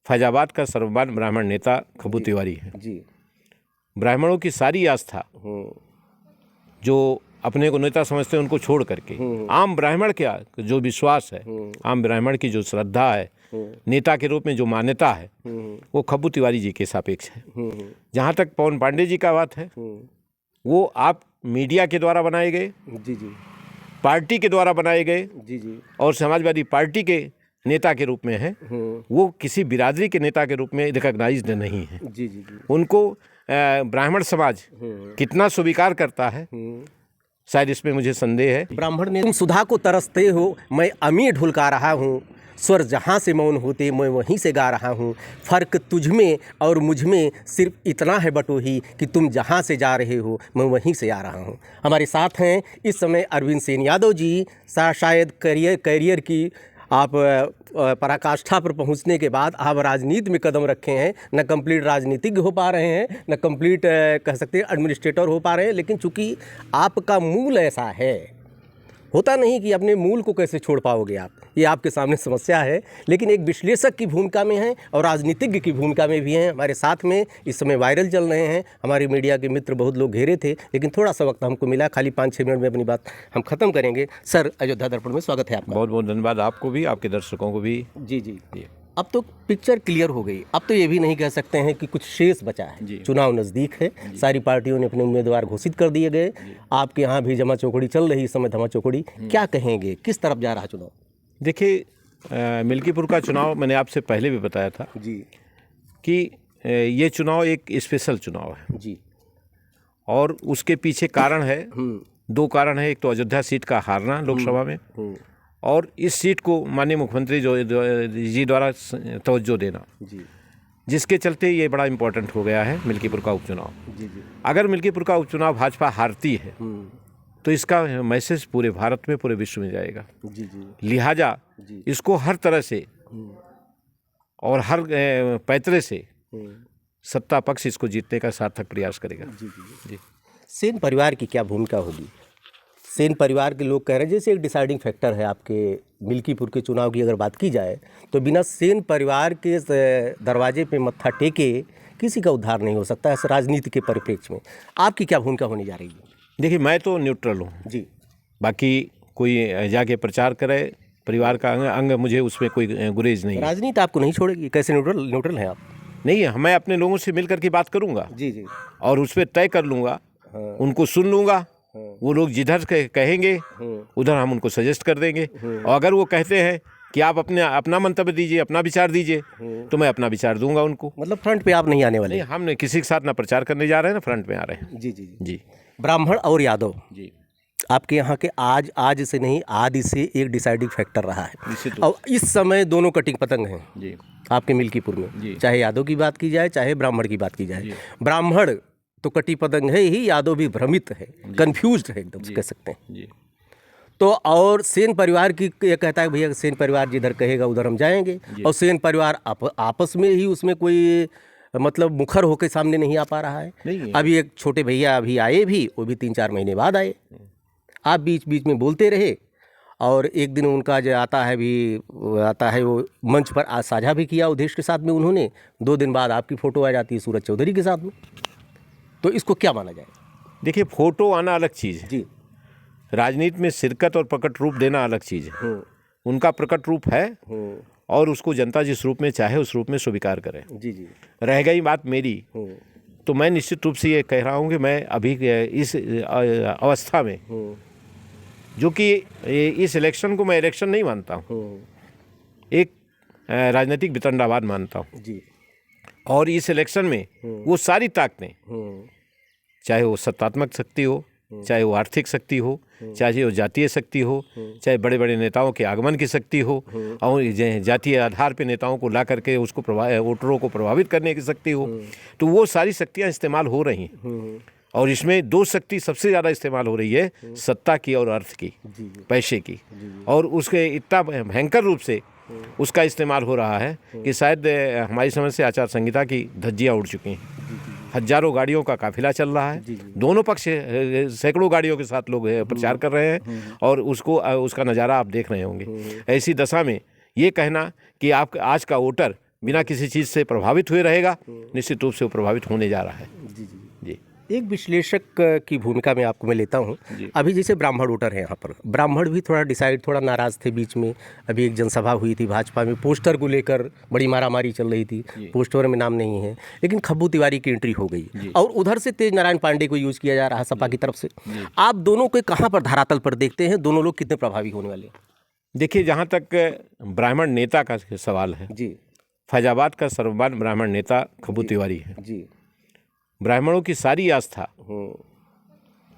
फैजाबाद का सर्वमान्य ब्राह्मण नेता खब्बू तिवारी है जी। ब्राह्मणों की सारी आस्था जो अपने को नेता समझते हैं उनको छोड़ करके आम ब्राह्मण का जो विश्वास है, आम ब्राह्मण की जो श्रद्धा है, नेता के रूप में जो मान्यता है, वो खब्बू तिवारी जी के सापेक्ष है। जहाँ तक पवन पांडे जी का बात है, वो आप मीडिया के द्वारा बनाए गए, जी जी, पार्टी के द्वारा बनाए गए जी जी, और समाजवादी पार्टी के नेता के रूप में है। वो किसी बिरादरी के नेता के रूप में रिकॉग्नाइज्ड नहीं है। जी जी जी, उनको ब्राह्मण समाज कितना स्वीकार करता है, शायद इसमें मुझे संदेह है। ब्राह्मण ने तुम सुधा को तरसते हो, मैं अमी ढुलका रहा हूँ, स्वर जहाँ से मौन होते मैं वहीं से गा रहा हूँ। फ़र्क तुझ में और मुझ में सिर्फ इतना है बटोही कि तुम जहाँ से जा रहे हो मैं वहीं से आ रहा हूँ। हमारे साथ हैं इस समय अरविंद सेन यादव जी। शायद करियर की आप पराकाष्ठा पर पहुंचने के बाद आप राजनीति में कदम रखे हैं। न कंप्लीट राजनीतिज्ञ हो पा रहे हैं, न कंप्लीट कह सकते हैं एडमिनिस्ट्रेटर हो पा रहे हैं, लेकिन चूंकि आपका मूल ऐसा है, होता नहीं कि अपने मूल को कैसे छोड़ पाओगे आप, ये आपके सामने समस्या है। लेकिन एक विश्लेषक की भूमिका में हैं और राजनीतिज्ञ की भूमिका में भी हैं। हमारे साथ में इस समय वायरल चल रहे हैं। हमारे मीडिया के मित्र बहुत लोग घेरे थे, लेकिन थोड़ा सा वक्त हमको मिला, खाली 5-6 मिनट में अपनी बात हम खत्म करेंगे। सर, अयोध्या दर्पण में स्वागत है आपका। बहुत बहुत धन्यवाद आपको भी, आपके दर्शकों को भी। जी जी, अब तो पिक्चर क्लियर हो गई। अब तो ये भी नहीं कह सकते हैं कि कुछ शेष बचा है। चुनाव नज़दीक है, सारी पार्टियों ने अपने उम्मीदवार घोषित कर दिए गए। आपके यहाँ भी जमा चौकड़ी चल रही इस समय, धमा चौकड़ी। क्या कहेंगे, किस तरफ जा रहा चुनाव? देखिए, मिल्कीपुर का चुनाव मैंने आपसे पहले भी बताया था जी कि ये चुनाव एक स्पेशल चुनाव है जी, और उसके पीछे कारण है, 2 कारण है। एक तो अयोध्या सीट का हारना लोकसभा में, और इस सीट को माननीय मुख्यमंत्री जी द्वारा तवज्जो देना, जिसके चलते ये बड़ा इम्पोर्टेंट हो गया है मिल्कीपुर का उपचुनाव। अगर मिल्कीपुर का उपचुनाव भाजपा हारती है तो इसका मैसेज पूरे भारत में, पूरे विश्व में जाएगा। लिहाजा इसको हर तरह से और हर पैतरे से सत्ता पक्ष इसको जीतने का सार्थक प्रयास करेगा। जी। सेन परिवार की क्या भूमिका होगी? सेन परिवार के लोग कह रहे हैं जैसे एक डिसाइडिंग फैक्टर है आपके मिल्कीपुर के चुनाव की अगर बात की जाए तो बिना सेन परिवार के दरवाजे पे मत्था टेके किसी का उद्धार नहीं हो सकता है राजनीति के परिप्रेक्ष्य में। आपकी क्या भूमिका होने जा रही है? देखिए, मैं तो न्यूट्रल हूँ जी, बाकी कोई जाके प्रचार करे परिवार का अंग मुझे उसमें कोई गुरेज नहीं है। राजनीति आपको नहीं छोड़ेगी? कैसे न्यूट्रल हैं आप? नहीं, मैं अपने लोगों से मिल करके बात करूँगा जी जी, और उस पर तय कर लूँगा। उनको सुन लूँगा। वो लोग जिधर कहेंगे उधर हम उनको सजेस्ट कर देंगे। और अगर वो कहते हैं कि आप अपना मंतव्य दीजिए, अपना विचार दीजिए, तो मैं अपना विचार दूंगा उनको। मतलब फ्रंट पे आप नहीं आने वाले? नहीं, हम किसी के साथ ना प्रचार करने जा रहे हैं ना फ्रंट में आ रहे हैं। जी जी जी। ब्राह्मण और यादव जी, आपके यहाँ के आज से नहीं, आदि से एक डिसाइडिंग फैक्टर रहा है। तो। और इस समय दोनों कटिंग पतंग हैं जी आपके मिल्कीपुर में, चाहे यादव की बात की जाए चाहे ब्राह्मण की बात की जाए। ब्राह्मण तो कटी पतंग है ही, यादव भी भ्रमित है, कंफ्यूज्ड है एकदम कह सकते हैं। जी। तो और सेन परिवार की ये कहता है भैया सेन परिवार जिधर कहेगा उधर हम जाएंगे, और सेन परिवार आपस में ही उसमें कोई मतलब मुखर होकर सामने नहीं आ पा रहा है। अभी एक छोटे भैया अभी आए भी, वो भी 3-4 महीने बाद आए। आप बीच बीच में बोलते रहे, और एक दिन उनका जो आता है वो मंच पर साझा भी किया उद्देश्य के साथ में उन्होंने। 2 दिन बाद आपकी फ़ोटो आ जाती है सूरज चौधरी के साथ में। तो इसको क्या माना जाए? देखिए, फोटो आना अलग चीज़ है जी, राजनीति में शिरकत और प्रकट रूप देना अलग चीज़ है। उनका प्रकट रूप है और उसको जनता जिस रूप में चाहे उस रूप में स्वीकार करे। जी जी। रह गई बात मेरी, तो मैं निश्चित रूप से ये कह रहा हूँ कि मैं अभी इस अवस्था में, जो कि इस इलेक्शन को मैं इलेक्शन नहीं मानता हूँ, एक राजनीतिक वितंडावाद मानता हूँ जी। और इस इलेक्शन में वो सारी ताकतें, चाहे वो सत्तात्मक शक्ति हो, चाहे वो आर्थिक शक्ति हो, चाहे वो जातीय शक्ति हो, चाहे बड़े बड़े नेताओं के आगमन की शक्ति हो, और जातीय आधार पे नेताओं को ला करके उसको वोटरों को प्रभावित करने की शक्ति हो, तो वो सारी शक्तियाँ इस्तेमाल हो रही हैं। और इसमें 2 शक्ति सबसे ज़्यादा इस्तेमाल हो रही है, सत्ता की और अर्थ की, पैसे की। और उसके इतना भयंकर रूप से उसका इस्तेमाल हो रहा है कि शायद हमारी समझ से आचार संहिता की धज्जियाँ उड़ चुकी हैं। हजारों गाड़ियों का काफिला चल रहा है, दोनों पक्ष सैकड़ों गाड़ियों के साथ लोग प्रचार कर रहे हैं, और उसका नज़ारा आप देख रहे होंगे। ऐसी दशा में ये कहना कि आप आज का वोटर बिना किसी चीज़ से प्रभावित हुए रहेगा, निश्चित रूप से वो प्रभावित होने जा रहा है। जी जी। जी एक विश्लेषक की भूमिका में आपको मैं लेता हूँ। अभी जैसे ब्राह्मण वोटर हैं यहाँ पर, ब्राह्मण भी थोड़ा नाराज़ थे बीच में। अभी एक जनसभा हुई थी भाजपा में, पोस्टर को लेकर बड़ी मारामारी चल रही थी, पोस्टर में नाम नहीं है, लेकिन खब्बू तिवारी की एंट्री हो गई और उधर से तेज नारायण पांडे को यूज़ किया जा रहा है सपा की तरफ से। आप दोनों को कहाँ पर धरातल पर देखते हैं, दोनों लोग कितने प्रभावी होने वाले हैं? देखिए, जहाँ तक ब्राह्मण नेता का सवाल है जी, फैजाबाद का सर्वमान्य ब्राह्मण नेता खब्बू तिवारी है। जी, ब्राह्मणों की सारी आस्था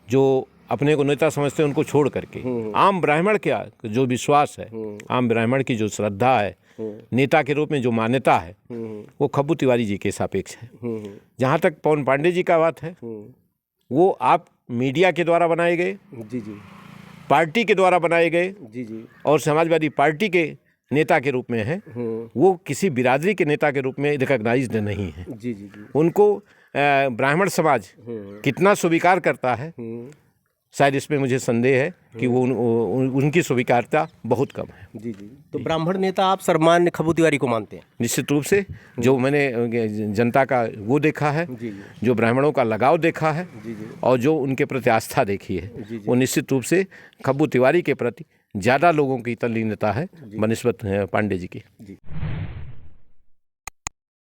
जो अपने को नेता समझते हैं उनको छोड़ करके आम ब्राह्मण का जो विश्वास है, आम ब्राह्मण की जो श्रद्धा है, नेता के रूप में जो मान्यता है, वो खब्बू तिवारी जी के सापेक्ष है। जहाँ तक पवन पांडे जी का बात है, वो आप मीडिया के द्वारा बनाए गए, जी जी, पार्टी के द्वारा बनाए गए जी जी, और समाजवादी पार्टी के नेता के रूप में है। वो किसी बिरादरी के नेता के रूप में रिकॉग्नाइज्ड नहीं है। जी जी, जी, उनको ब्राह्मण समाज कितना स्वीकार करता है, शायद इसमें मुझे संदेह है कि वो उनकी स्वीकारता बहुत कम है। जी जी। तो ब्राह्मण नेता आप सर्वमान्य खब्बू तिवारी को मानते हैं? निश्चित रूप से जो मैंने जनता का वो देखा है, जी जी, जो ब्राह्मणों का लगाव देखा है जी जी, और जो उनके प्रति आस्था देखी है, जी, वो निश्चित रूप से खब्बू तिवारी के प्रति ज़्यादा लोगों की तल्लीनता है बनिस्बत पांडे जी की। जी।